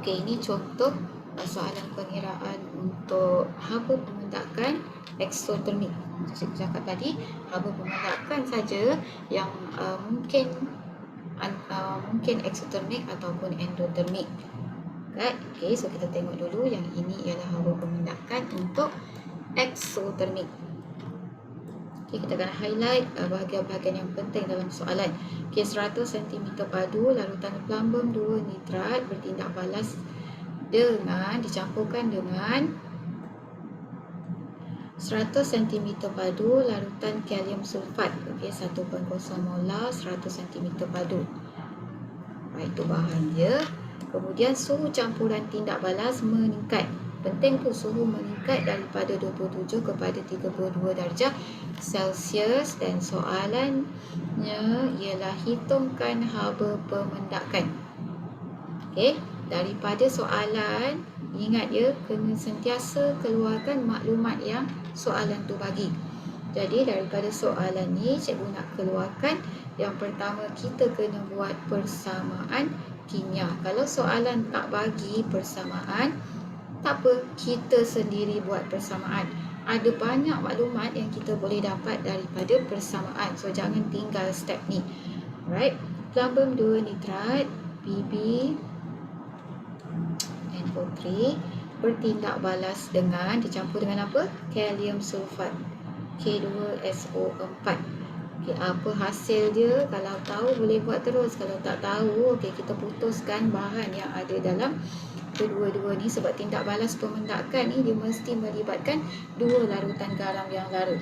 Okey, ini contoh soalan pengiraan untuk haba pemendakan eksotermik. Macam saya cakap tadi, haba pemendakan saja yang mungkin eksotermik ataupun endotermik. Right? Okey, so kita tengok dulu yang ini ialah haba pemendakan untuk eksotermik. Okay, kita akan highlight bahagian-bahagian yang penting dalam soalan. Okay, 100 cm padu larutan plumbum 2 nitrat bertindak balas dengan dicampurkan dengan 100 cm padu larutan kalium sulfat. Okay, 1.0 molar 100 cm padu. Itu bahan dia. Kemudian suhu campuran tindak balas meningkat. Penting tu suhu meningkat daripada 27 kepada 32 darjah Celsius dan soalannya ialah hitungkan haba pemendakan. Okey, daripada soalan ingat ya, kena sentiasa keluarkan maklumat yang soalan tu bagi. Jadi daripada soalan ni cikgu nak keluarkan yang pertama kita kena buat persamaan kimia. Kalau soalan tak bagi persamaan, tak apa, kita sendiri buat persamaan. Ada banyak maklumat yang kita boleh dapat daripada persamaan. So jangan tinggal step ni. Alright, plumbum 2 nitrat Pb NO3 bertindak balas dengan dicampur dengan apa? Kalium sulfat K2SO4. Okay, apa hasil dia? Kalau tahu boleh buat terus. Kalau tak tahu, okay, kita putuskan bahan yang ada dalam kedua-dua ni. Sebab tindak balas pemendakan ni dia mesti melibatkan dua larutan garam yang larut.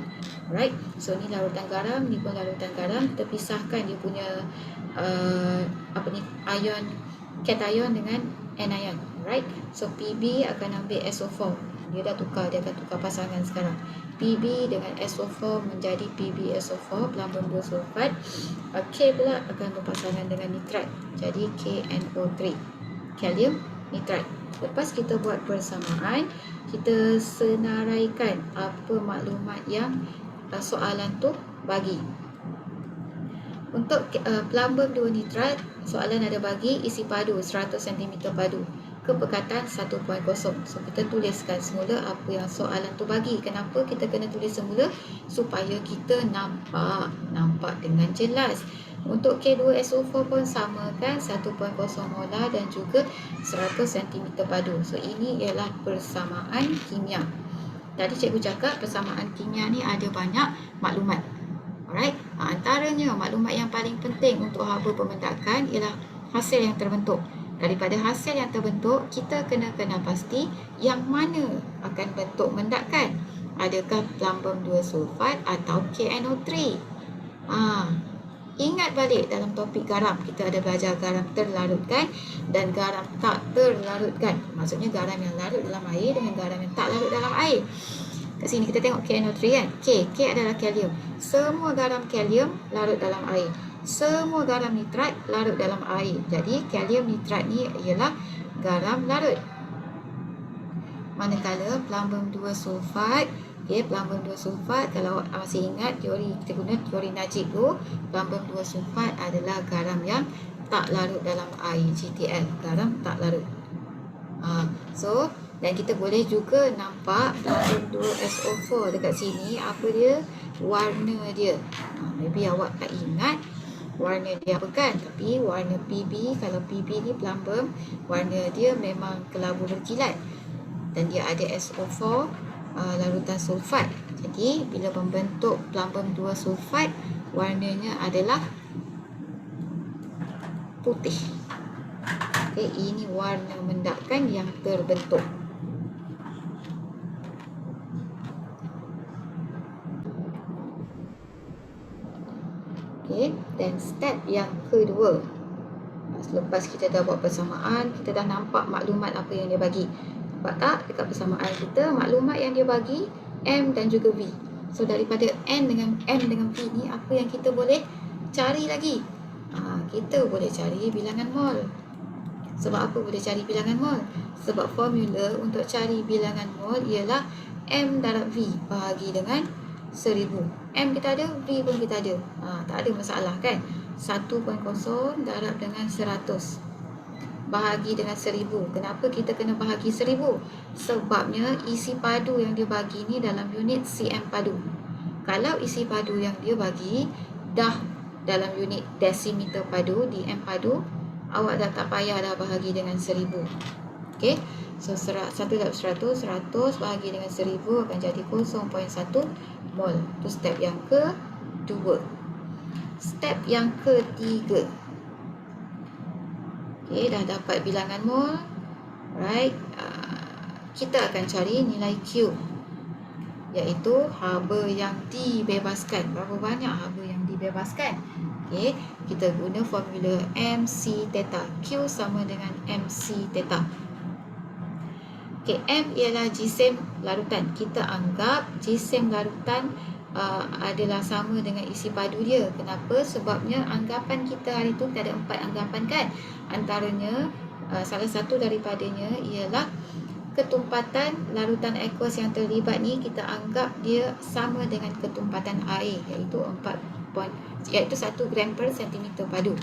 Alright, so ni larutan garam, ni pun larutan garam. Kita pisahkan dia punya ion, cation dengan anion. Alright, so PB akan ambil SO4. Dia dah tukar, dia akan tukar pasangan sekarang. PB dengan SO4 menjadi PbSO4, plumbum 2 sulfat. K pula akan berpasangan dengan nitrat, jadi KNO3, kalium nitrat. Lepas kita buat persamaan, kita senaraikan apa maklumat yang soalan tu bagi. Untuk plumbum 2 nitrat, soalan ada bagi isi padu 100 cm padu, kepekatan 1.0. So kita tuliskan semula apa yang soalan tu bagi. Kenapa kita kena tulis semula? Supaya kita nampak dengan jelas. Untuk K2SO4 pun sama kan, 1.0 molar dan juga 100 cm padu. So ini ialah persamaan kimia. Tadi cikgu cakap persamaan kimia ni ada banyak maklumat. Alright, antaranya maklumat yang paling penting untuk haba pemendakan ialah hasil yang terbentuk. Daripada hasil yang terbentuk, kita kena pasti yang mana akan bentuk mendakan. Adakah plumbum 2 sulfat atau KNO3? Ingat balik dalam topik garam, kita ada belajar garam terlarutkan dan garam tak terlarutkan. Maksudnya garam yang larut dalam air dengan garam yang tak larut dalam air. Kat sini kita tengok KNO3 kan. K adalah kalium. Semua garam kalium larut dalam air. Semua garam nitrat larut dalam air. Jadi kalium nitrat ni ialah garam larut. Manakala plumbum 2 sulfat, plumbum 2 sulfat, kalau masih ingat teori, kita guna teori Najib tu, plumbum 2 sulfat adalah garam yang tak larut dalam air, GTL, garam tak larut. Dan kita boleh juga nampak plumbum 2SO4 dekat sini, apa dia? Warna dia. Maybe awak tak ingat warna dia apa kan, tapi warna PB, kalau PB ni plumbum, warna dia memang kelabu berkilat dan dia ada SO4 larutan sulfat. Jadi bila membentuk plumbum 2 sulfat, warnanya adalah putih. Ini warna mendakan yang terbentuk. Dan step yang kedua, selepas kita dah buat persamaan, kita dah nampak maklumat apa yang dia bagi. Nampak tak dekat persamaan kita, maklumat yang dia bagi M dan juga V. So daripada N dengan V ni, apa yang kita boleh cari lagi? Kita boleh cari bilangan mol. Sebab apa boleh cari bilangan mol? Sebab formula untuk cari bilangan mol ialah M darab V bahagi dengan 1000. M kita ada, V pun kita ada. Tak ada masalah kan? 1.0 darab dengan 100 bahagi dengan 1000. Kenapa kita kena bahagi 1000? Sebabnya isi padu yang dia bagi ni dalam unit cm padu. Kalau isi padu yang dia bagi dah dalam unit desimeter padu, dm padu, awak dah tak payah dah bahagi dengan 1000. Okey, so 1/100, 100 bahagi dengan 1000 akan jadi 0.1 mol. Itu step yang kedua. Step yang ketiga. Okey, dah dapat bilangan mol. Right, kita akan cari nilai Q, iaitu haba yang dibebaskan. Berapa banyak haba yang dibebaskan? Okey, kita guna formula MC theta. Q sama dengan MC theta. Okey, M ialah jisim larutan. Kita anggap jisim larutan adalah sama dengan isi padu dia. Kenapa? Sebabnya anggapan kita hari tu kita ada 4 anggapan kan. Antaranya salah satu daripadanya ialah ketumpatan larutan aqueous yang terlibat ni kita anggap dia sama dengan ketumpatan air, iaitu 1 gram per sentimeter padu.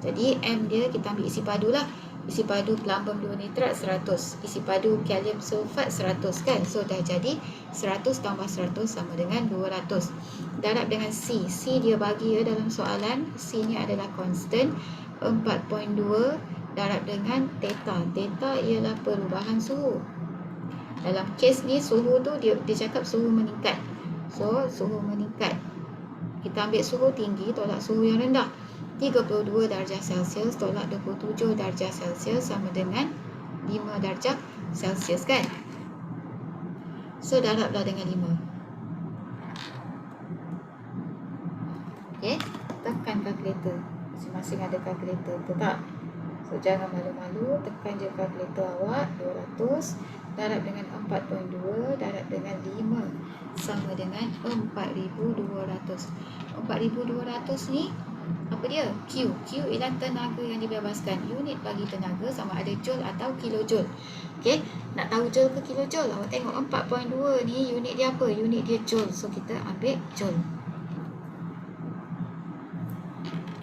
Jadi M dia kita ambil isi padu lah. Isi padu pelambung 2 nitrat 100, isi padu kalium sulfat 100 kan. So dah jadi 100 tambah 100 sama dengan 200. Darab dengan C. C dia bagi dalam soalan, C ni adalah constant 4.2 darab dengan theta. Theta ialah perubahan suhu. Dalam kes ni suhu tu dia cakap suhu meningkat. So suhu meningkat, kita ambil suhu tinggi tolak suhu yang rendah. 32 darjah Celsius tolak 27 darjah Celsius sama dengan 5 darjah Celsius kan. So darablah dengan 5. Okey, tekan kalkulator. Masing-masing ada kalkulator, betul tak? So jangan malu-malu, tekan je kalkulator awak. 200 darab dengan 4.2 darab dengan 5 sama dengan 4200. 4200 ni apa dia? Q. Q ialah tenaga yang dibebaskan. Unit bagi tenaga sama ada joule atau kilojoule. Okey, nak tahu joule ke kilojoule? Awak tengok 4.2 ni unit dia apa? Unit dia joule. So kita ambil joule.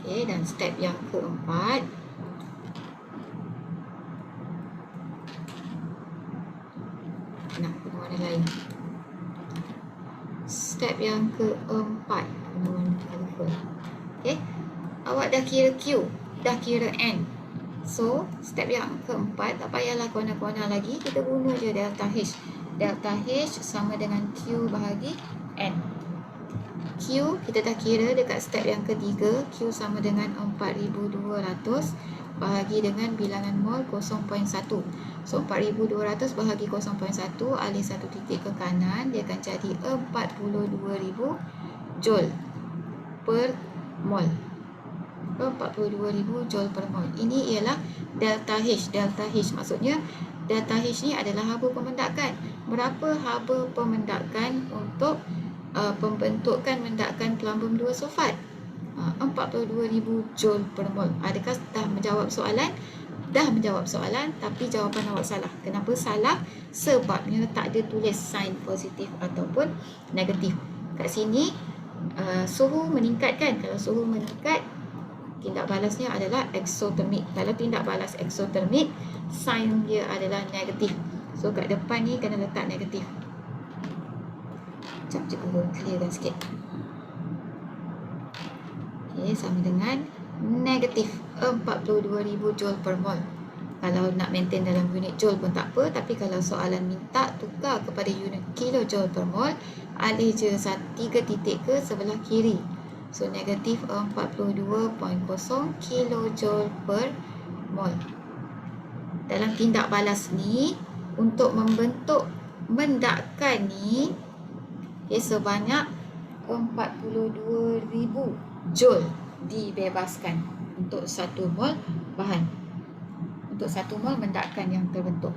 Okey, dan step yang keempat. Nak guna warna lain. Step yang keempat, guna warna colorful. Okey, awak dah kira Q, dah kira N. So step yang keempat tak payahlah kona-kona lagi, kita guna je delta H. Delta H sama dengan Q bahagi N. Q kita dah kira dekat step yang ketiga. Q sama dengan 4200 bahagi dengan bilangan mol 0.1. So 4200 bahagi 0.1, alih satu titik ke kanan, dia akan jadi 42,000 joule per mol. 42,000 joule per mol. Ini ialah delta H. Delta H maksudnya delta H ni adalah haba pemendakan. Berapa haba pemendakan untuk pembentukan mendakan pelambung 2 sulfat? 42,000 joule per mol. Adakah dah menjawab soalan? Dah menjawab soalan, tapi jawapan awak salah. Kenapa salah? Sebabnya tak ada tulis sign positif ataupun negatif. Kat sini suhu meningkat kan? Kalau suhu meningkat, tindak balasnya adalah exothermic. Kalau tindak balas exothermic, sign dia adalah negatif. So kat depan ni kena letak negatif. Sekejap cikgu clearkan sikit. Okay, sama dengan negatif 42,000 joule per mol. Kalau nak maintain dalam unit joule pun tak apa, tapi kalau soalan minta tukar kepada unit kilojoule per mol, alih je 3 titik ke sebelah kiri. So negatif 42.0 kilojoule per mol. Dalam tindak balas ni, untuk membentuk mendakan ni, okay, sebanyak 42,000 joule dibebaskan untuk 1 mol bahan, untuk 1 mol mendakan yang terbentuk.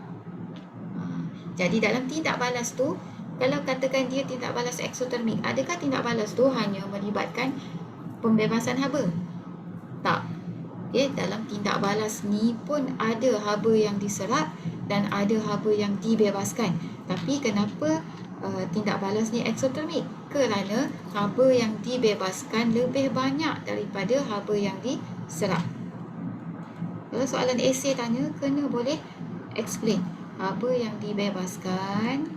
Jadi dalam tindak balas tu, kalau katakan dia tindak balas eksotermik, adakah tindak balas tu hanya melibatkan pembebasan haba? Tak. Okay, dalam tindak balas ni pun ada haba yang diserap dan ada haba yang dibebaskan. Tapi kenapa tindak balas ni eksotermik? Kerana haba yang dibebaskan lebih banyak daripada haba yang diserap. Kalau soalan esei tanya, kena boleh explain haba yang dibebaskan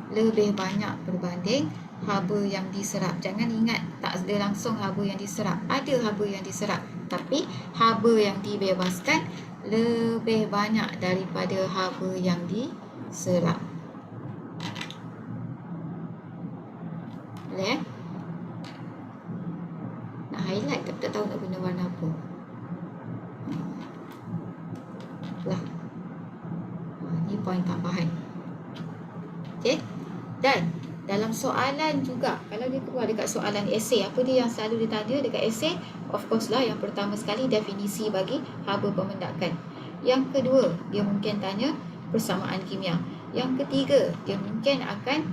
lebih banyak berbanding haba yang diserap. Jangan ingat tak ada langsung haba yang diserap. Ada haba yang diserap, tapi haba yang dibebaskan lebih banyak daripada haba yang diserap. Boleh? Nak highlight tapi tak tahu nak guna warna apa. Lah. Ni poin tambahan. Okey. Dan dalam soalan juga, kalau dia keluar dekat soalan esei, apa dia yang selalu ditanya dekat esei? Of course lah, yang pertama sekali definisi bagi haba pemendakan. Yang kedua, dia mungkin tanya persamaan kimia. Yang ketiga, dia mungkin akan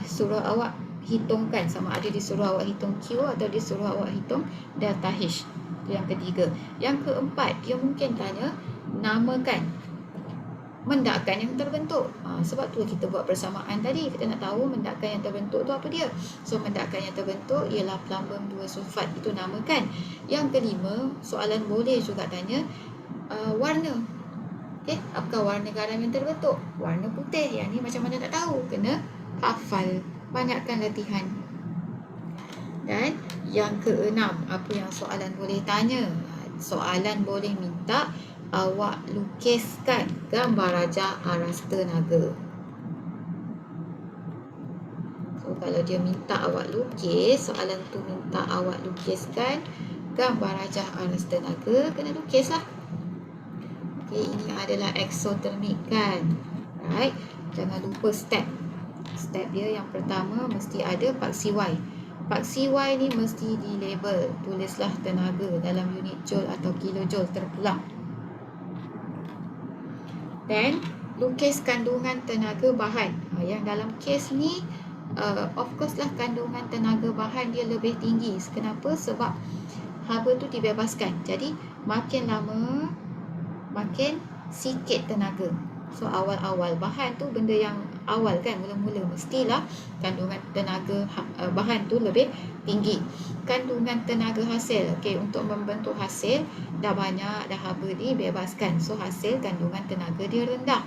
suruh awak hitungkan, sama ada disuruh awak hitung Q atau disuruh awak hitung delta H. Yang ketiga. Yang keempat, dia mungkin tanya namakan mendakan yang terbentuk. Sebab tu kita buat persamaan tadi. Kita nak tahu mendakan yang terbentuk tu apa dia. So, mendakan yang terbentuk ialah plumbum 2 sulfat. Itu namakan. Yang kelima, soalan boleh juga tanya warna. Okay? Apakah warna garam yang terbentuk? Warna putih. Yang ni macam mana tak tahu. Kena hafal. Banyakkan latihan. Dan yang keenam, apa yang soalan boleh tanya? Soalan boleh minta awak lukiskan gambar Raja Aras Tenaga. So, kalau dia minta awak lukis, soalan tu minta awak lukiskan gambar Raja Aras Tenaga, kena lukislah. Okey, ini adalah exothermic kan. Right? Jangan lupa step. Step dia yang pertama mesti ada paksi Y. Paksi Y ni mesti di label. Tulislah tenaga dalam unit joule atau kilojoule terpulang. Dan lukis kandungan tenaga bahan. Yang dalam kes ni of course lah kandungan tenaga bahan dia lebih tinggi. Kenapa? Sebab haba tu dibebaskan. Jadi makin lama makin sikit tenaga. So awal-awal bahan tu benda yang awal kan, mula-mula mestilah kandungan tenaga bahan tu lebih tinggi. Kandungan tenaga hasil, okey, untuk membentuk hasil dah banyak, dah haba dibebaskan. So hasil kandungan tenaga dia rendah.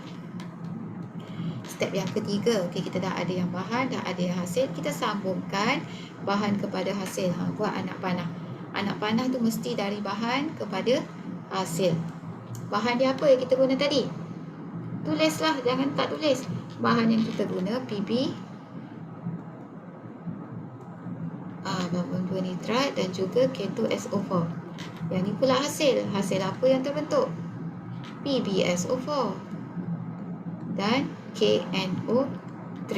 Step yang ketiga, okey, kita dah ada yang bahan, dah ada yang hasil, kita sambungkan bahan kepada hasil. Buat anak panah. Anak panah tu mesti dari bahan kepada hasil. Bahan dia apa yang kita guna tadi? Tulislah, jangan tak tulis. Bahan yang kita guna PB, bambang 2 nitrat dan juga K2SO4. Yang ni pula hasil. Hasil apa yang terbentuk? PbSO4 dan KNO3.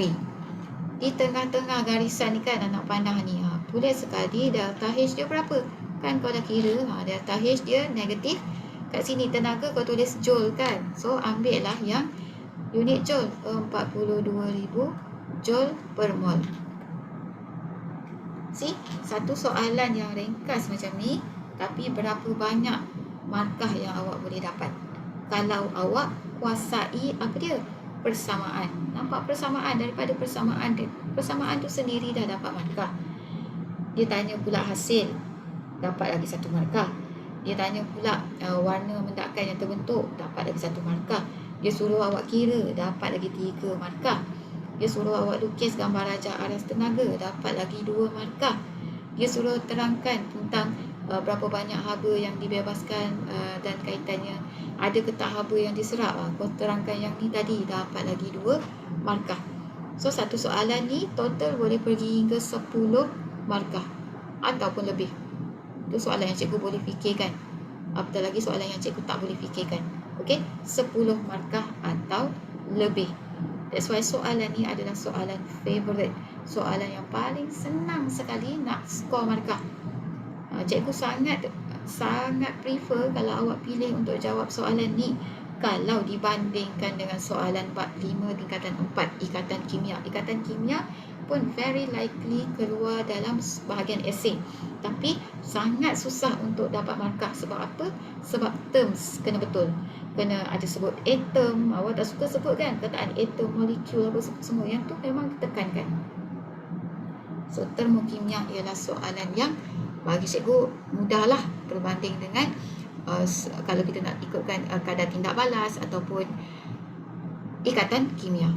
Di tengah-tengah garisan ni kan anak panah ni, tulis sekali delta H dia berapa? Kan kau dah kira, delta H dia negatif. Kat sini tenaga kau tulis joule kan. So ambil lah yang unit joule, 42,000 joule per mol. See, satu soalan yang ringkas macam ni, tapi berapa banyak markah yang awak boleh dapat kalau awak kuasai apa dia? Persamaan. Nampak persamaan? Daripada persamaan dia, persamaan tu sendiri dah dapat markah. Dia tanya pula hasil, dapat lagi 1 markah. Dia tanya pula warna mendakan yang terbentuk, dapat lagi 1 markah. Dia suruh awak kira, dapat lagi 3 markah. Dia suruh awak lukis gambar Raja Aras Tenaga, dapat lagi 2 markah. Dia suruh terangkan tentang berapa banyak haba yang dibebaskan dan kaitannya ada ke tak haba yang diserap. Kau terangkan yang ni tadi, dapat lagi 2 markah. So satu soalan ni total boleh pergi hingga 10 markah ataupun lebih. Itu soalan yang cikgu boleh fikirkan. Apatah lagi soalan yang cikgu tak boleh fikirkan. Okey, 10 markah atau lebih. That's why soalan ni adalah soalan favorite. Soalan yang paling senang sekali nak skor markah. Cikgu sangat prefer kalau awak pilih untuk jawab soalan ni kalau dibandingkan dengan soalan bab 5 tingkatan 4 ikatan kimia. Ikatan kimia pun very likely keluar dalam bahagian esei, tapi sangat susah untuk dapat markah. Sebab apa? Sebab terms kena betul, kena ada sebut atom. Awak tak suka sebut kan kataan atom, molekul apa semua, yang tu memang ditekankan. So termokimia ialah soalan yang bagi cikgu mudahlah berbanding dengan kalau kita nak ikutkan kadar tindak balas ataupun ikatan kimia.